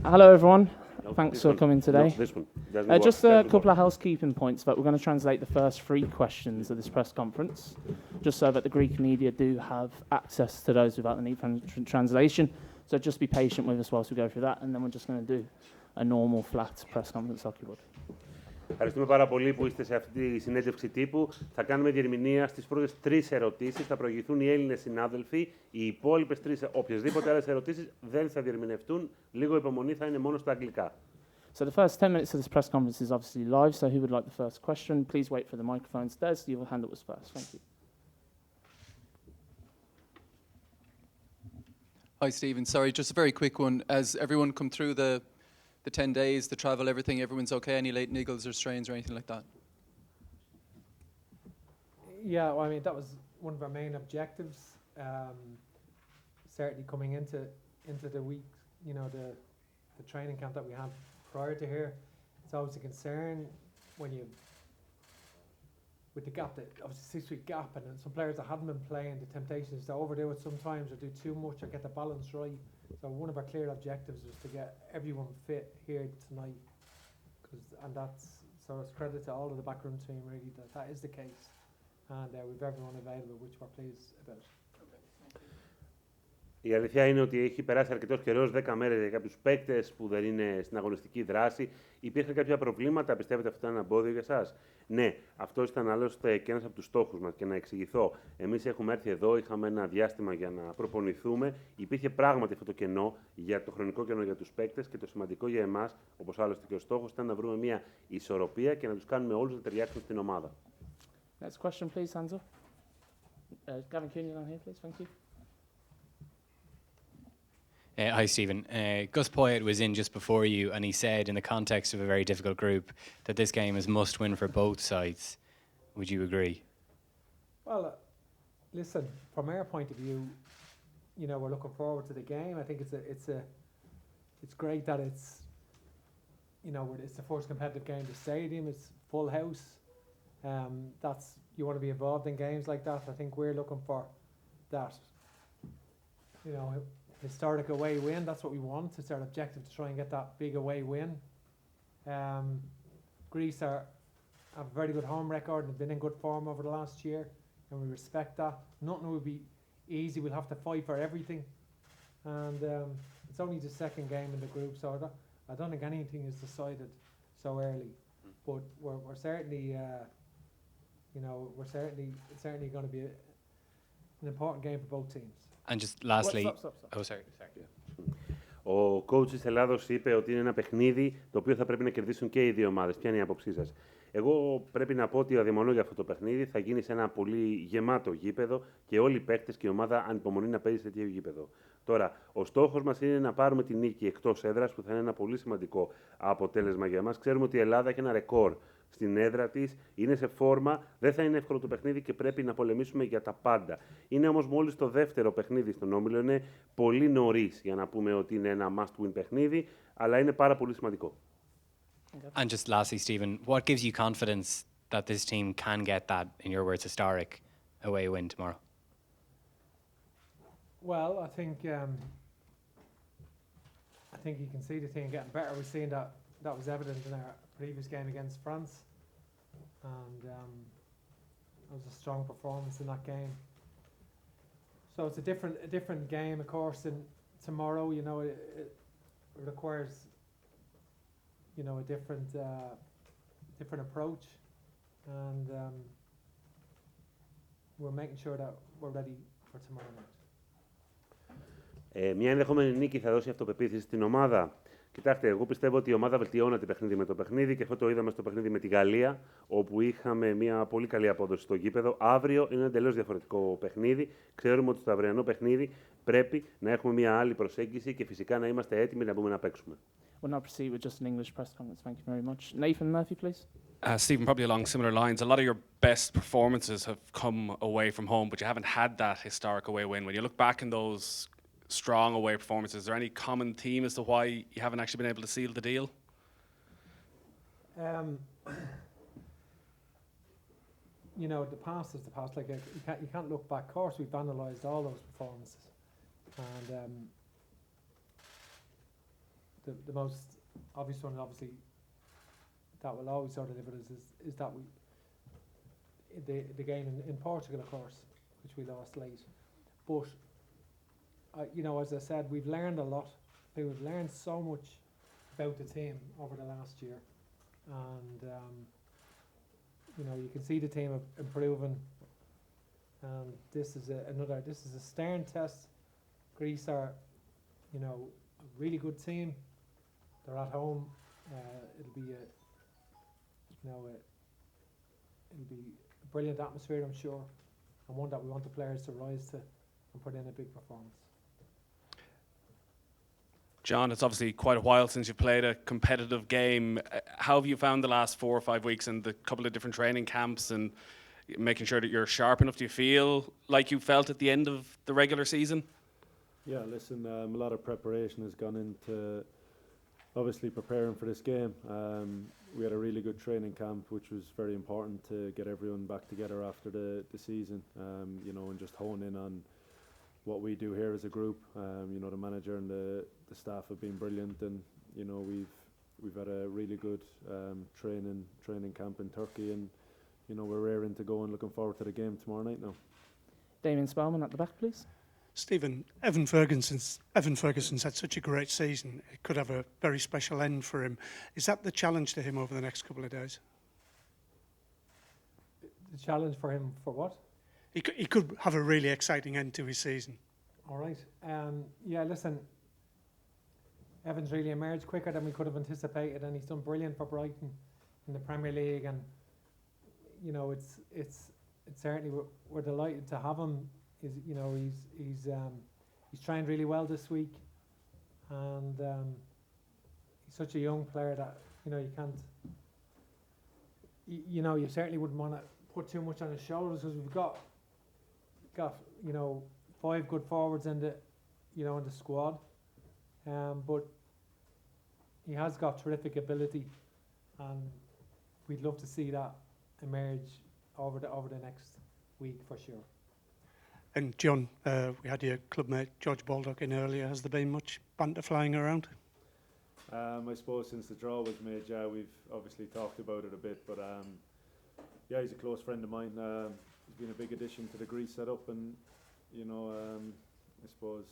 Hello, everyone. Thanks for coming today. This one. Just a couple of housekeeping points, but we're going to translate the first 3 questions of this press conference, just so that the Greek media do have access to those without the need for translation. So just be patient with us whilst we go through that, and then we're just going to do a normal flat press conference. Ευχαριστούμε πάρα πολύ που είστε σε αυτή τη συνέντευξη τύπου. Θα κάνουμε διερμηνία στις πρώτες 3 ερωτήσεις. Θα προηγηθούν οι Έλληνες συνάδελφοι. Οι υπόλοιπες 3, οποιασδήποτε άλλες ερωτήσεις, δεν θα διερμηνευτούν. Λίγο υπομονή, θα είναι μόνο στα αγγλικά. So the first 10 minutes of this press conference is obviously live, so who would like the first question? Please wait for the microphones. Des, your hand up was first. Thank you. Hi, Stephen. Sorry, just a very quick one. Has everyone come through the 10 days, the travel, everything, everyone's okay? Any late niggles or strains or anything like that? Yeah, well, I mean, that was one of our main objectives. Certainly coming into the week, you know, the training camp that we had prior to here, it's always a concern when you, with the gap, obviously 6-week gap, and some players that hadn't been playing, the temptation is to overdo it sometimes or do too much or get the balance right. So one of our clear objectives was to get everyone fit here tonight, and so it's credit to all of the backroom team really that is the case, and we've everyone available, which we're pleased about. Η αλήθεια είναι ότι έχει περάσει αρκετός καιρός, 10 μέρες για κάποιους παίκτες που δεν είναι στην αγωνιστική δράση. Υπήρχαν κάποια προβλήματα, πιστεύετε αυτό ήταν ένα εμπόδιο για εσάς? Ναι, αυτό ήταν άλλωστε και ένας από τους στόχους μας. Και να εξηγηθώ, εμείς έχουμε έρθει εδώ, είχαμε ένα διάστημα για να προπονηθούμε. Υπήρχε πράγματι αυτό το κενό, για το χρονικό κενό για τους παίκτες, και το σημαντικό για εμάς, όπως άλλωστε και ο στόχος, ήταν να βρούμε μια ισορροπία και να τους κάνουμε όλους να ταιριάξουν στην ομάδα. Next question, please, Hansa. Gavin Cunningham down here, please. Thank you. Hi, Stephen. Gus Poyet was in just before you, and he said, in the context of a very difficult group, that this game is must-win for both sides. Would you agree? Well, listen, from our point of view, you know, we're looking forward to the game. I think it's great that it's, you know, it's the first competitive game in the stadium. It's full house. You want to be involved in games like that. I think we're looking for that, you know, historic away win. That's what we want. It's our objective to try and get that big away win. Greece have a very good home record and have been in good form over the last year, and we respect that. Nothing will be easy. We'll have to fight for everything, and it's only the second game in the group, so I don't think anything is decided so early. But we're certainly, you know, it's certainly going to be an important game for both teams. And just lastly... Stop. Oh, sorry. Ο coach της Ελλάδος είπε ότι είναι ένα παιχνίδι το οποίο θα πρέπει να κερδίσουν και οι δύο ομάδες. Ποια είναι η άποψή σας? Εγώ πρέπει να πω ότι αδειμονώ για αυτό το παιχνίδι. Θα γίνει σε ένα πολύ γεμάτο γήπεδο και όλοι οι παίκτες και η ομάδα ανυπομονεί να παίζει σε τέτοιο γήπεδο. Τώρα, ο στόχος μας είναι να πάρουμε την νίκη εκτός έδρας, που θα είναι ένα πολύ σημαντικό αποτέλεσμα για μας. Ξέρουμε ότι η Ελλάδα έχει ένα ρεκόρ στην έδρα της, είναι σε φόρμα, δεν θα είναι εύκολο το παιχνίδι και πρέπει να πολεμήσουμε για τα πάντα. Είναι όμως μόλις το δεύτερο παιχνίδι στον Όμιλο, είναι πολύ νωρίς για να πούμε ότι είναι ένα must-win παιχνίδι, αλλά είναι πάρα πολύ σημαντικό. And just lastly, Stephen, what gives you confidence that this team can get that, in your words, historic away win tomorrow? Well, I think you can see the team getting better. We've seen that was evident in our previous game against France, and it was a strong performance in that game. So it's a different game, of course. And tomorrow, you know, it requires, you know, a different approach, and we're making sure that we're ready for tomorrow night. Μια ενδεχόμενη νίκη θα δώσει αυτοπεποίθηση στην ομάδα. Κοιτάξτε, εγώ πιστεύω ότι η ομάδα βελτιώνεται παιχνίδι με το παιχνίδι, και αυτό το είδαμε στο παιχνίδι με τη Γαλλία, όπου είχαμε μια πολύ καλή απόδοση στο γήπεδο. Αύριο είναι ένα εντελώς διαφορετικό παιχνίδι. Ξέρουμε ότι στο αυριανό παιχνίδι πρέπει να έχουμε μια άλλη προσέγγιση και φυσικά να είμαστε έτοιμοι να μπούμε να παίξουμε. We'll now proceed with just an English press conference. Thank you very much. Nathan Murphy, please. Stephen, probably along similar lines, a lot of your best performances have come away from home, but you haven't had that historic away win. When you look back in those strong away performances, is there any common theme as to why you haven't actually been able to seal the deal? the past is the past. Like you can't look back. Of course, we've analysed all those performances, and the most obvious one, obviously, that will always sort of live with us is that the game in Portugal, of course, which we lost late. But as I said, we've learned a lot. We've learned so much about the team over the last year, and you can see the team improving. And this is a stern test. Greece are, a really good team. They're at home. It'll be it'll be a brilliant atmosphere, I'm sure, and one that we want the players to rise to and put in a big performance. John, it's obviously quite a while since you've played a competitive game. How have you found the last 4 or 5 weeks and the couple of different training camps and making sure that you're sharp enough? Do you feel like you felt at the end of the regular season? Yeah, listen, a lot of preparation has gone into obviously preparing for this game. We had a really good training camp, which was very important to get everyone back together after the season, and just hone in on what we do here as a group. The manager and the staff have been brilliant, and we've had a really good training camp in Turkey, and we're raring to go and looking forward to the game tomorrow night now. Damien Spellman at the back, please. Stephen, Evan Ferguson's had such a great season. It could have a very special end for him. Is that the challenge to him over the next couple of days? The challenge for him for what? He could have a really exciting end to his season. All right. Listen, Evan's really emerged quicker than we could have anticipated, and he's done brilliant for Brighton in the Premier League. And it's certainly we're delighted to have him. He's trained really well this week, and he's such a young player that you can't. You certainly wouldn't want to put too much on his shoulders, because we've got 5 good forwards in the squad, but he has got terrific ability, and we'd love to see that emerge over the next week for sure. And John, we had your clubmate George Baldock in earlier. Has there been much banter flying around? I suppose since the draw was made, we've obviously talked about it a bit, but he's a close friend of mine. He's been a big addition to the Greece setup, and I suppose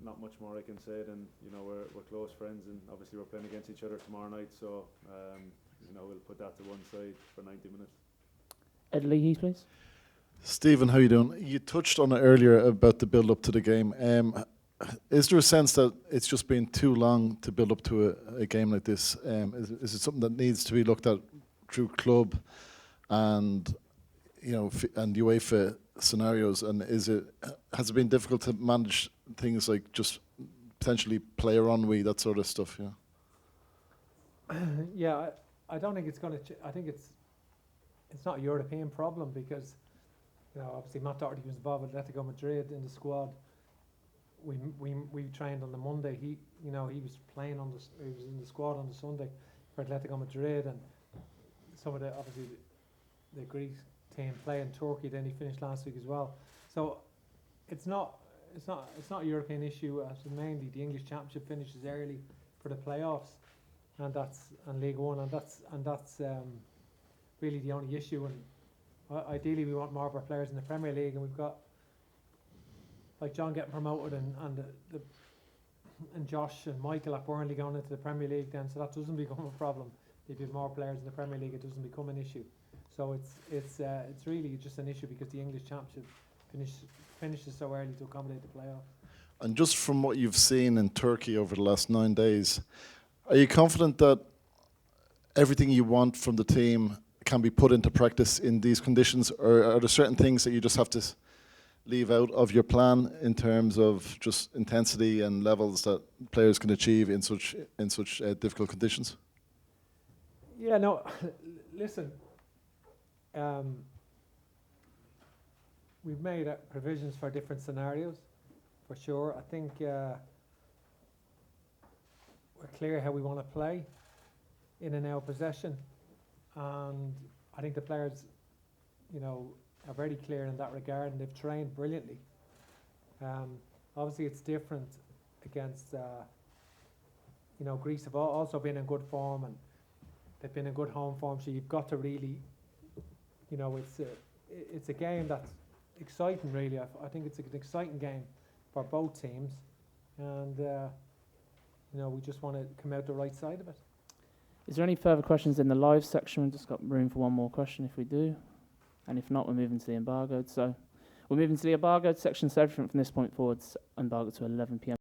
not much more I can say than we're close friends, and obviously we're playing against each other tomorrow night, so we'll put that to one side for 90 minutes. Ed Leahy, please. Stephen, how you doing? You touched on it earlier about the build up to the game. Is there a sense that it's just been too long to build up to a game like this? Is it something that needs to be looked at through club and and UEFA scenarios? And has it been difficult to manage things like just potentially player ennui, that sort of stuff? I don't think it's going to. I think it's not a European problem, because obviously Matt Doherty was involved with Atletico Madrid in the squad. We trained on the Monday. He was playing he was in the squad on the Sunday for Atletico Madrid, and some of the Greek team play in Turkey. Then he finished last week as well. So it's not a European issue. Mainly the English Championship finishes early for the playoffs, and League One, and that's really the only issue. And ideally we want more of our players in the Premier League, and we've got like John getting promoted, and Josh and Michael at Burnley going into the Premier League then, so that doesn't become a problem. If you have more players in the Premier League, it doesn't become an issue. So it's really just an issue because the English Championship finishes so early to accommodate the playoffs. And just from what you've seen in Turkey over the last 9 days, are you confident that everything you want from the team can be put into practice in these conditions, or are there certain things that you just have to leave out of your plan in terms of just intensity and levels that players can achieve in such difficult conditions? Yeah, no, listen, we've made provisions for different scenarios, for sure. I think we're clear how we want to play in and out of possession, and I think the players are very clear in that regard, and they've trained brilliantly. Obviously, it's different against, Greece have also been in good form, and they've been in good home form. So you've got to really, it's a game that's exciting. Really, I think it's an exciting game for both teams, and we just want to come out the right side of it. Is there any further questions in the live section? We've just got room for one more question if we do. And if not, we're moving to the embargoed. So we're moving to the embargoed section. So everything from this point forward, embargoed to 11 p.m.